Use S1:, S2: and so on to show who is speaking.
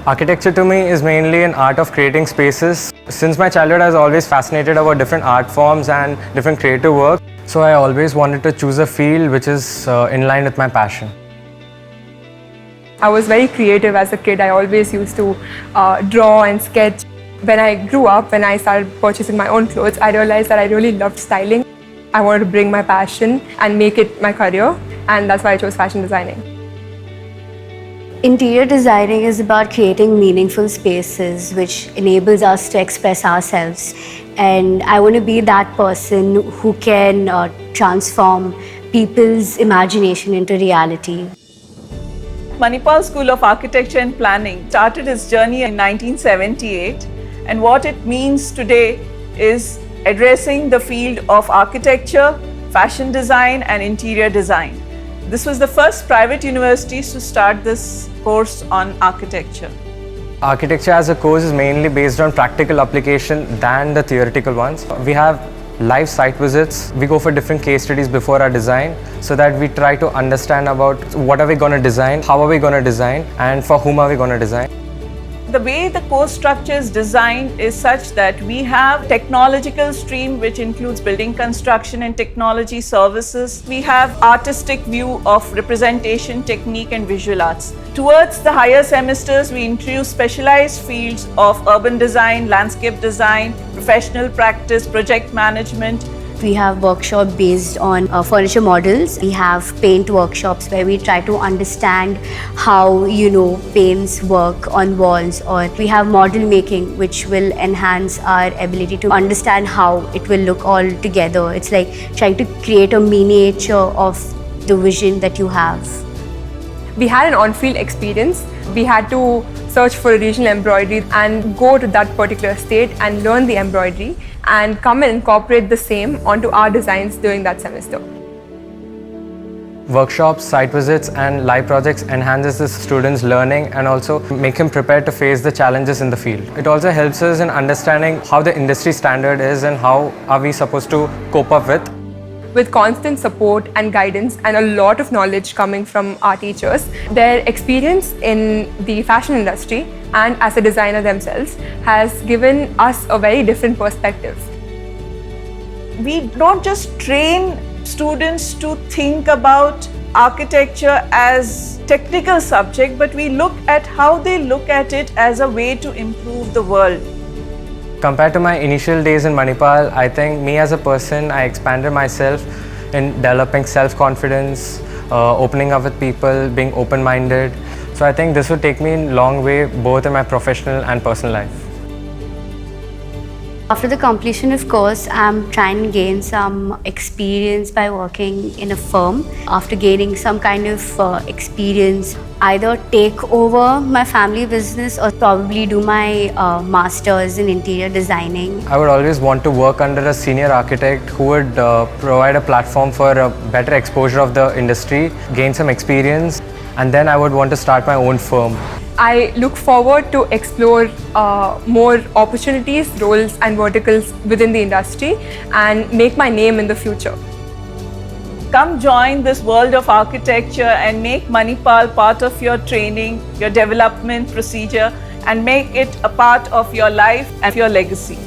S1: Architecture to me is mainly an art of creating spaces. Since my childhood, I was always fascinated about different art forms and different creative work. So I always wanted to choose a field which is in line with my passion.
S2: I was very creative as a kid. I always used to draw and sketch. When I grew up, when I started purchasing my own clothes, I realized that I really loved styling. I wanted to bring my passion and make it my career, and that's why I chose fashion designing.
S3: Interior designing is about creating meaningful spaces which enables us to express ourselves. And I want to be that person who can transform people's imagination into reality.
S4: Manipal School of Architecture and Planning started its journey in 1978, and what it means today is addressing the field of architecture, fashion design and interior design. This was the first private university to start this course on architecture.
S1: Architecture as a course is mainly based on practical application than the theoretical ones. We have live site visits. We go for different case studies before our design so that we try to understand about what are we going to design, how are we going to design, and for whom are we going to design.
S4: The way the course structure is designed is such that we have technological stream which includes building construction and technology services. We have artistic view of representation, technique and visual arts. Towards the higher semesters, we introduce specialized fields of urban design, landscape design, professional practice, project management.
S3: We have workshops based on furniture models. We have paint workshops where we try to understand how, paints work on walls, or we have model making which will enhance our ability to understand how it will look all together. It's like trying to create a miniature of the vision that you have.
S2: We had an on-field experience. We had to search for a regional embroidery and go to that particular state and learn the embroidery and come and incorporate the same onto our designs during that semester.
S1: Workshops, site visits and live projects enhances the students' learning and also make him prepared to face the challenges in the field. It also helps us in understanding how the industry standard is and how are we supposed to cope up with.
S2: With constant support and guidance and a lot of knowledge coming from our teachers, their experience in the fashion industry and as a designer themselves has given us a very different perspective.
S4: We don't just train students to think about architecture as technical subject, but we look at how they look at it as a way to improve the world.
S1: Compared to my initial days in Manipal, I think me as a person, I expanded myself in developing self-confidence, opening up with people, being open-minded. So I think this would take me a long way both in my professional and personal life.
S3: After the completion of course, I'm trying to gain some experience by working in a firm. After gaining some kind of experience, either take over my family business or probably do my master's in interior designing.
S1: I would always want to work under a senior architect who would provide a platform for a better exposure of the industry, gain some experience, and then I would want to start my own firm.
S2: I look forward to explore more opportunities, roles and verticals within the industry and make my name in the future.
S4: Come join this world of architecture and make Manipal part of your training, your development procedure, and make it a part of your life and your legacy.